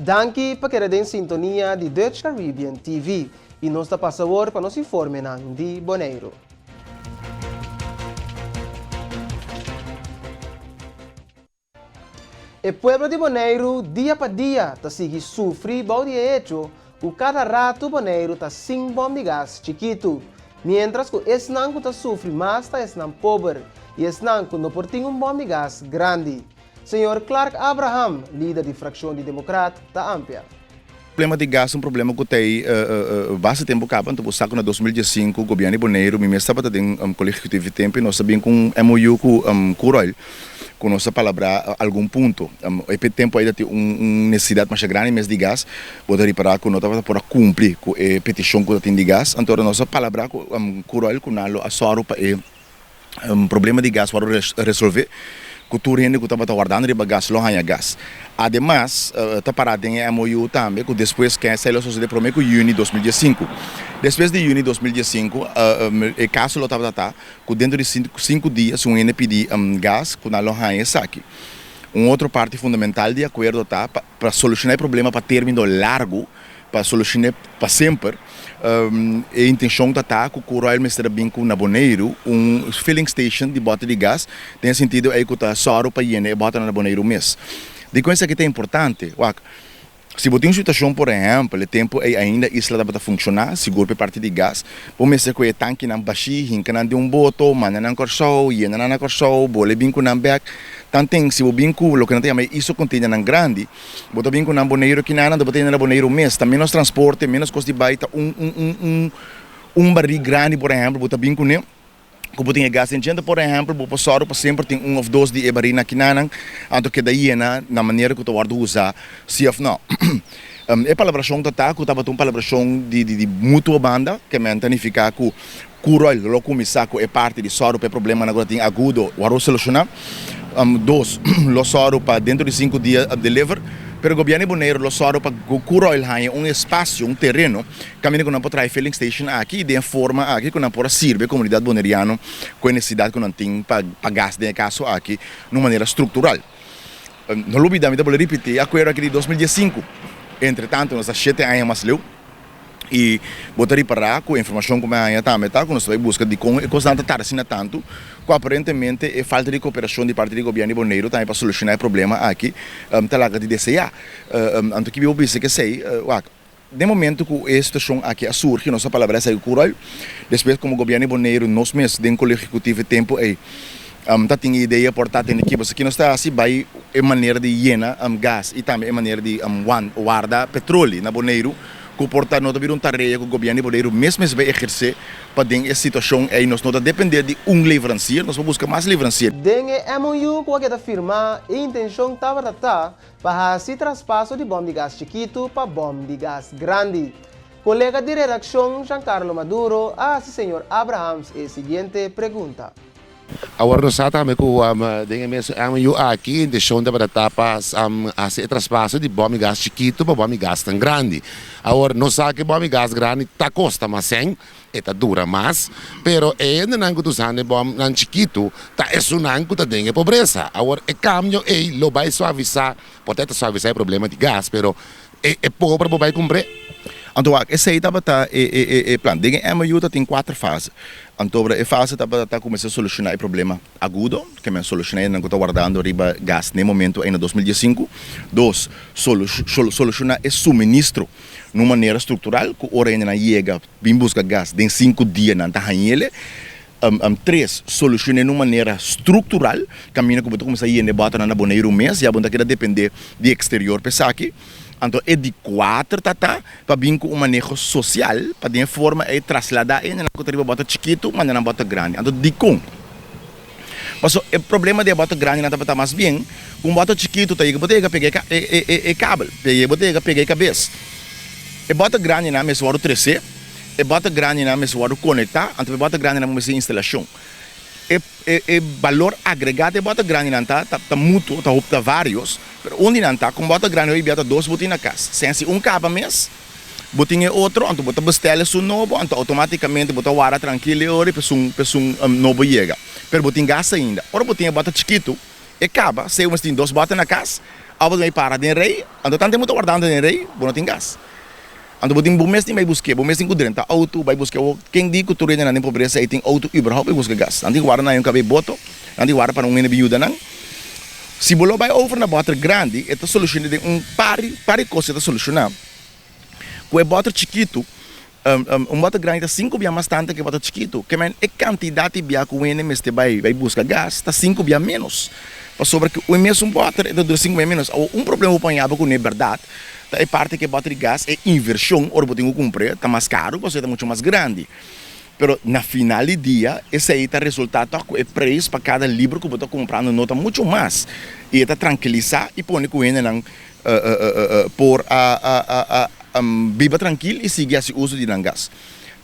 Danke para querer em sintonia de Dutch Caribbean TV e nos da passaword para nos informe de Bonaire. O pueblo de Bonaire, dia para dia, está seguindo sofrer balde hecho, o cada rato Bonaire está sem bom de gás chiquito, mientras que esse nanco está sofrendo mais, está esse nanco pobre, e esse nanco não pode ter bom de gás grande. Senhor Clark Abraham, líder da fração de democrata, está amplia. O problema de gás é um problema que tem bastante tempo acaba, então o saco na 2005 o governo de Bonaire me estava dando coletivo de tempo e nós sabíamos com MOU com Curol, com nossa palavra algum ponto. E tempo ainda tem necessidade mais grande mais de gás, poder reparar que nós estava para cumprir com a petição que tem de gás, então nossa palavra com Curol com a soro para problema de gás para resolver. Cultura que estava guardando de bagagem lá em gás. Ademais, está parado em MOU também, que depois que saiu a sociedade promete em junho de 2015. Depois de junho de 2015, o caso lá estava que dentro de 5 dias, um NPD gás que na loja em saque. Outra parte fundamental de acordo está para solucionar o problema para término largo, para solucionar para sempre. A intenção está que o Curol mestre bem com na Bonaire filling station de bota de gás tem sentido aí que está só para ir e bota na Bonaire mês. De coisa que é importante, se você tem uma situação, por exemplo, o tempo ainda isla dá para funcionar, seguro para parte de gás, vamos ver que o tanque não baixinho, que não de boto, mas não corso, e não corso, bole bem com não back. Tanto se o binco, o que não tem, isso contém não grande, bota binco na Bonaire que não, bota na Bonaire mês, também menos transporte, menos custo de baita, barril grande, por exemplo, bota binco nem. Como tem gás em gente, por exemplo, o passado para sempre tem ou dois de barril na quinana, anto que daí na maneira que tu vai usar, se não. É palabração que tá, que estava uma palabração de mútua banda, que me significa que Curol, lo começar é parte de soro para problema agora tem agudo, o solucionar. Dois, lo soro para dentro de 5 dias deliver. Pero o governo Bonaire lo soro para Curol um espaço, um terreno, caminho que não pode trazer filling station aqui, de forma aqui que não pode servir a comunidade bonaireana com a necessidade que não tem para gás de caso aqui, de uma maneira estrutural. Não olvidamos de repetir, a coisa aqui de 2015. Entretanto, nós 7 anos mais leu e botar reparar com a informação que eu também está, que nós vai buscar de como é constante estar assim tanto, que aparentemente é falta de cooperação de parte do governo Bonaire também para solucionar o problema aqui, está lá de DCA. Então que eu penso que sei, de momento que a situação aqui surge, nossa palavra é Curol, depois como o governo Bonaire nos meses de colégio executivo tempo aí tá tem ideia portátil aqui, você que não está assim vai é maneira de llena gás e também é maneira de guardar petróleo na Bonaire, que portanto não vir tarefa que o governo Bonaire mesmo vai exercer para ter essa situação aí nós não depender de livranciero, nós vamos buscar mais livranciero. Dengue MOU que está firmar a intenção estava para fazer traspasso de bom de gás chiquito para bom de gás grande. Colega de redação Giancarlo Maduro a senhor Abrahams a seguinte pergunta. Agora nós sabemos que o MOU aqui deixou de para fazer traspasso de bom gás chiquito para bom gás tão grande. Agora nós sabemos que bom gás grande está custa mais sem, está dura mais, pero ainda não que usando bom chiquito está isso não que tem pobreza. Agora o câmbio lo vai suavizar, pode suavizar o problema de gás, pero é pobre vai cumprir. Então, esse aí estava plano. A MOU tem 4 fases. Então, a fase estava começando a solucionar o problema agudo, que me solucionei, não estou guardando riba gás no momento ainda 2015. 2, solucionar o suministro de uma maneira estrutural, que ora ainda não chega, bem busca gás, em 5 dias não está ele. 3, solucionar de uma maneira estrutural, caminho que você começa a ir e bota na Bonaire mês, e a bunda que depender do exterior, pensar aqui. Então, é de 4 para vir com um manejo social, para de forma de trasladar ele, não contribuir bota chiquito, mas não bota grande. Então, de com. Mas o problema de bota grande não está mais bem, com bota chiquito, tá aí, botega peguei cabo, peguei cabeça. E bota grande na mesma hora 3C, e bota grande na mesma hora conectar, então bota grande na mesma instalação. E valor agregado é bota grande não tá mútuo, tá vários, mas onde não tá com bota grande aí bota 2 botinhos na casa, sem se cabo mês, botinho outro, então bota bestela su novo, então automaticamente bota o ar tranquilo e ora pessoa novo chega, pero botinho gasta ainda, ora botinho bota chiquito e acaba, se você tem 2 botas na casa, abo may para din rei, ando tante mo to guardando din rei, bono ting gas. Ando boting bumes din may busque, bumes din kudren ta auto, vai busque o quem di kuturin na nin pobreza iting auto überhaupt vai busque gas. Andi guarda na yung kabe boto, andi guarda para ungene biuda nang. Si bolo vai over na water grande, esta solution de pari coisa esta solucionar. Com water chiquito, water grande tá 5 bia mais tanto que water chiquito, que men é quantidade bia com ene meste vai buscar gas, tá 5 bia menos. Para sobre que o mesmo water é de 5 bia menos. Problema apanhado com é verdade. É parte que bater gas é inversão, ora botinho comprar, tá mais caro, você tá muito mais grande. Pero na final do dia, esse aí tá resultado é preço para cada livro que você está comprando nota muito mais. E tá tranquilizar e põe com ele não por viva tranquilo e seguir esse uso de gás.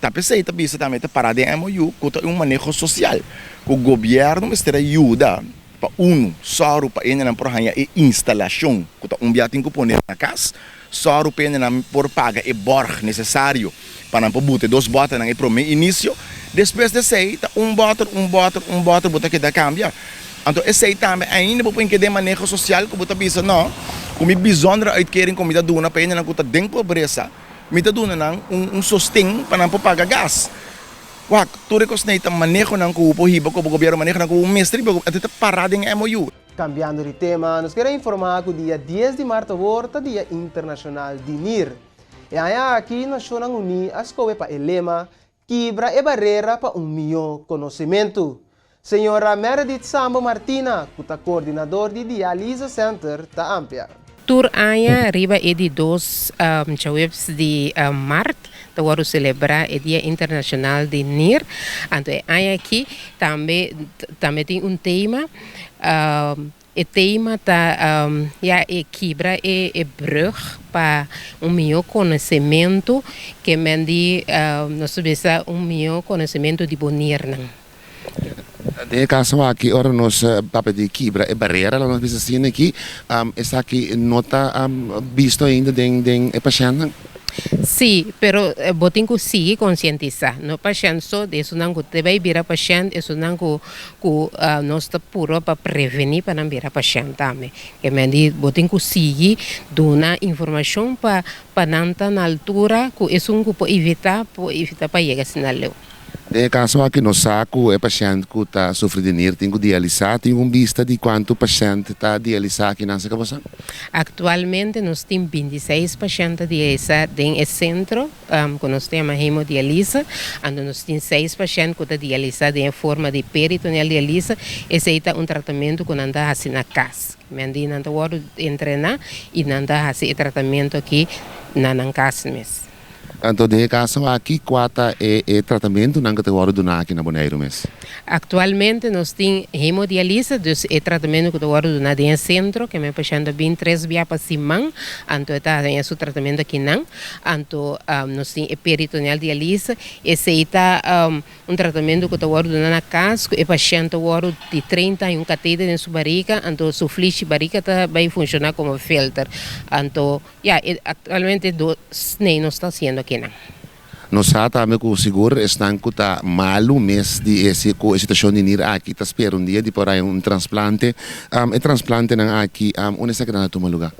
Tapi saya bisa também parar de MOU com manejo social. O governo está ajuda para só para ele não por ganhar instalação, com biating que põe na casa, só para ele não por pagar e borg necessário para não botar 2 botas no primeiro início. Depois de sei, botar botar que dá cambia. Então esse aí também ainda vou que de manejo social que botar bisa não, como bizondra uitkering como da duna para ele não custa den pobreza. Mita doon na sustento para não pagar gás. Wak, tuloy ko sa itang manejo ng kupo, hiba ko, gobyerno manejo ng kupo, mestre, at ito parada ng MOU. Cambiando de tema, nos queremos informar que o dia 10 de março volta Dia Internacional de NIR. E aí aqui nós Nações Unidas as coisas para o lema quebra e barreira para melhor conhecimento. Senhora Meredith Sambo Martina, que é coordenador de Dialysis Center da Ampia. Tur aya riba edi 2 chawebs de Mart, da waru celebrar o Dia Internacional de NIR. Então aya aqui também tem tema. O tema tá quebra e brug para melhor conhecimento que mendi nós sabemos melhor conhecimento de bonir não. De caso aqui, ora nós papel de quebra e barreira, nós vemos assim aqui, essa aqui nota visto ainda den paciente. Sim, pero botin ko sige conscientizar. No paciente só isso não que te vai virar paciente, isso não que nós está puro para prevenir para não virar paciente também. Que me diz botin ko sige dona informação para não estar na altura que isso não pode evitar para chegar sinal. De caso aqui no saco é paciente que está sofrendo de NIR, tem que dialisar, tem vista de quanto paciente está dialisar aqui nessa cabeça? Atualmente nós temos 26 pacientes dialisados em centro, que nós temos hemodiálise, e nós temos 6 pacientes que estão dialisados em forma de peritoneal diálise, esse é tratamento que nós damos na casa. Mendi nós vamos treinar e nós damos esse tratamento aqui na casa mesmo. Então, de caso aqui, qual é o tratamento que você vai donar aqui na Bonaire mesmo? Atualmente, nós temos hemodiálise, então é tratamento que eu vou donar em centro, que me paciente 23 dias para semana, então está em seu tratamento aqui não. Então, nós temos peritoneal diálise, esse é tratamento que eu vou donar na casa, o paciente vai de 30 em catéter em sua barriga, então sua fluxo de barriga vai funcionar como filtro. Então, atualmente, não está sendo aqui não. Nós sabemos que o seguro está malo mês de essa situação de NIR aqui, está esperando dia de por aí transplante. O transplante não aqui, onde está que não toma lugar?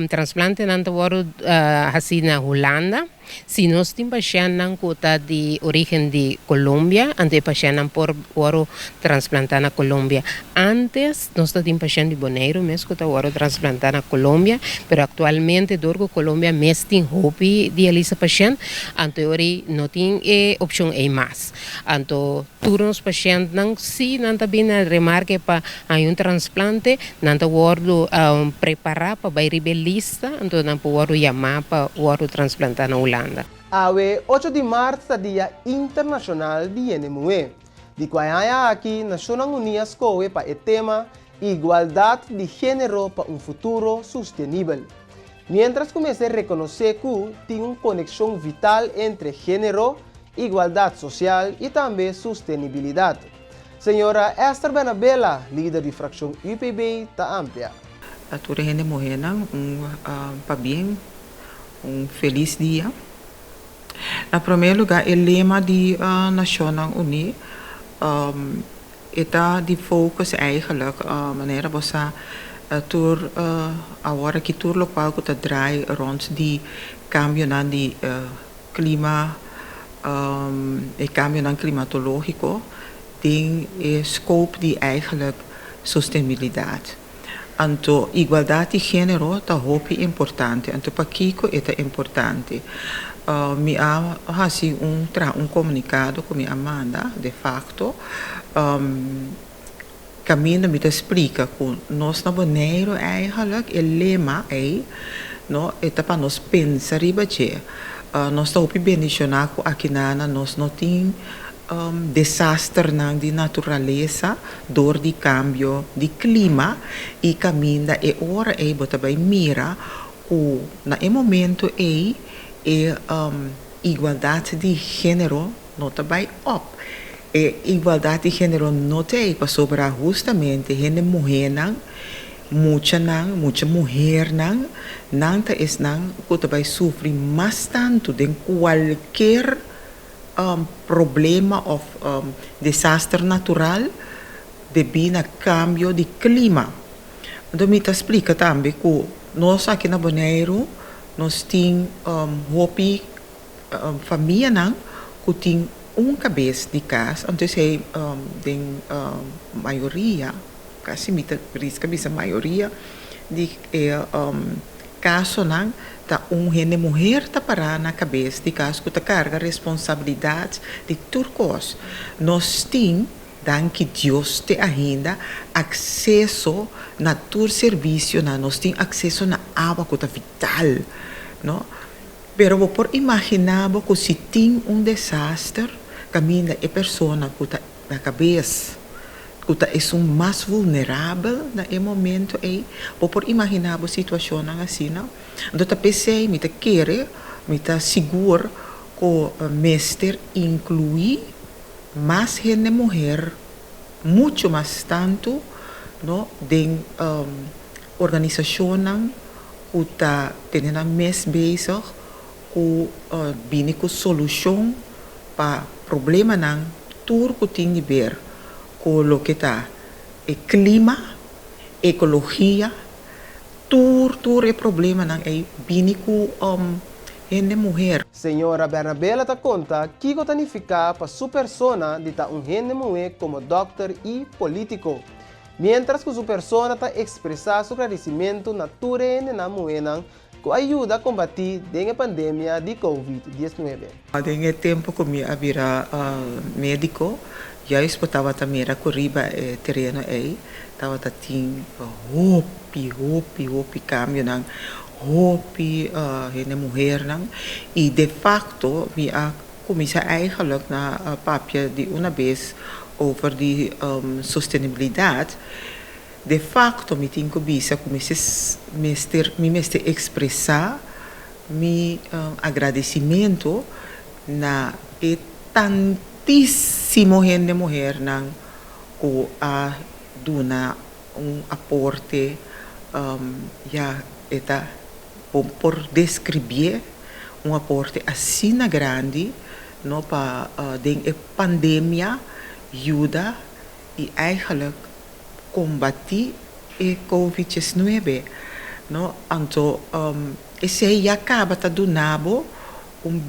Transplante não está assim na Holanda. Se nós temos pacientes de origem de Colômbia, antes pacientes por transplantar na Colômbia. Antes nós temos pacientes de Bonaire, mesmo que está transplantar na Colômbia, mas atualmente dorgo Colômbia mesmo tem hobby de diálise paciente, então não tem opção em mais. Então todos os pacientes não se não também remarque para transplante, não está preparar para vai lista, então não pode chamar para transplantar na Holanda. Awe 8 de março, Dia Internacional de NMUE. De qual aqui, Nações Unidas coe para o tema Igualdade de Gênero para futuro sustentável. Mientras comecei a reconhecer que tem uma conexão vital entre gênero, igualdade social e também sustentabilidade. Senhora Esther Benabella, líder de fração UPB da Ampia. A toda gente morena, para bem, feliz dia. Na primeiro lugar, o lema de Nações Unidas está de focus eigenlijk wanneer we agora que tour local que draai rond die cambio na die clima e cambio na climatologico ding scope die eigenlijk sostenibiliteit. Anto igualdade de género tá hopi importante, anto para Kiko é importante. Mi ha assim um comunicado com minha Amanda, de facto, caminho me explica que nós na Bonaire eigenlijk o lema é, no, é para nós pensar riba che, nós está hopi bendicionar com aqui nós não tem desastre na de natureza, door di cambio di clima e caminda e ora é bota vai mira o na momento é igualdade de gênero não tá vai up e igualdade de gênero não tem para sobrar justamente gente mulher não muita mulher não tá es não que vai sofrer mais tanto de qualquer problema of desastre natural devido ao cambio de clima. Então, me explica também que nós aqui na Bonaire, nós temos família que tem cabeça de casa, então tem maioria, quase a maioria de casos tá gente mulher tá parar na cabeça de caso que tá carga responsabilidade de turcos. Nós temos que Deus te ainda acesso na tur serviço, nós temos acesso na água que tá vital, não? Pero por imaginar que se tem desastre, caminha a pessoa que tá na cabeça que é mais vulnerável no momento aí, por imaginar a situação assim, não? Então, eu pensei, me querer, me seguro que o mestre inclui mais gente mulher, muito mais tanto, no, de organização que está tendo mais bezig, que viene com solução para problema não, tudo que tem de ver com o que está o clima, ecologia, tudo é problema não é viene com gente mulher. Senhora Bernabela ta conta que o significa para sua persona de ta gente mulher como doctor e político. Mientras que sua persona ta expressa seu agradecimento na turene na mulher que ajuda a combater a pandemia de COVID-19. Nesse tempo que eu vira médico, já estava também a corriba terreno aí, estava tendo hopi cambio não, hopi gente mulher não, e de facto eu comecei eigenlijk na papia de uma vez over de sustentabilidade. De facto, me tenho que me expressar meu agradecimento na tantíssimo gente mulher que a dona aporte já está por descrever aporte assim grande no para a pandemia ajuda e eigenlijk combater a COVID-19, no? Então, esse já acaba de dar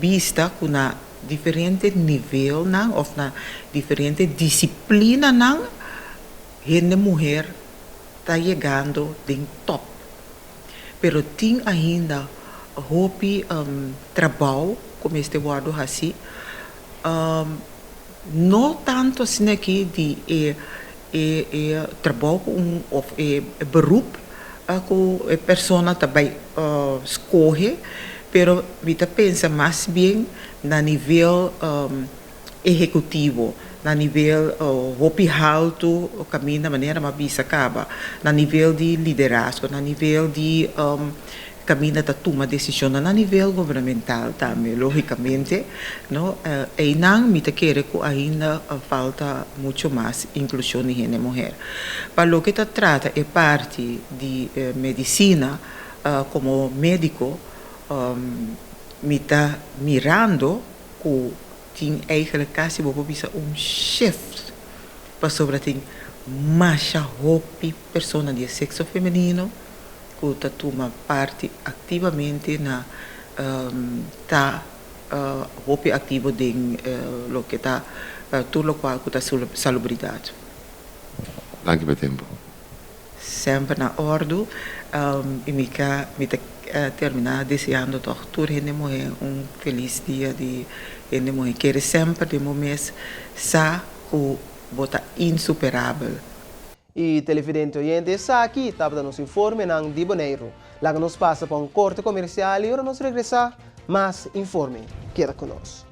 vista com na diferente nível, não, ou na diferente disciplina, não, gente mulher está chegando em top. Pero tem ainda hope trabalho, como este word assim, não tanto assim aqui de trabalho ou beroep que a pessoa também escolhe, pero kita pensa mais bem na nível executivo, na nível hopi alto, o caminho da maneira mais bisa acaba, na nível de liderazgo, na nível de caminho da toma decisão, na nível governamental também, logicamente, não? E não me quer que ainda falta muito mais inclusão de gente mulher. Para o que trata é parte de medicina, como médico, me está mirando que tem eigenlijk quase shift para sobre tem mas a hopi persona de sexo feminino que tá toma parte ativamente na hopi ativo de lo que tá tudo lo qual que tá salubridade. Dank u voor het tempo. Sempre na ordem e me terminar desejando toch toda gente mulher feliz dia de gente mulher quero sempre de momento sa o bota insuperável. E televidente oyente está aqui, está para nos informe ng Di Boneiro. Lá que nos passa para um corte comercial e agora nos regressa mais informe. Queda conosco.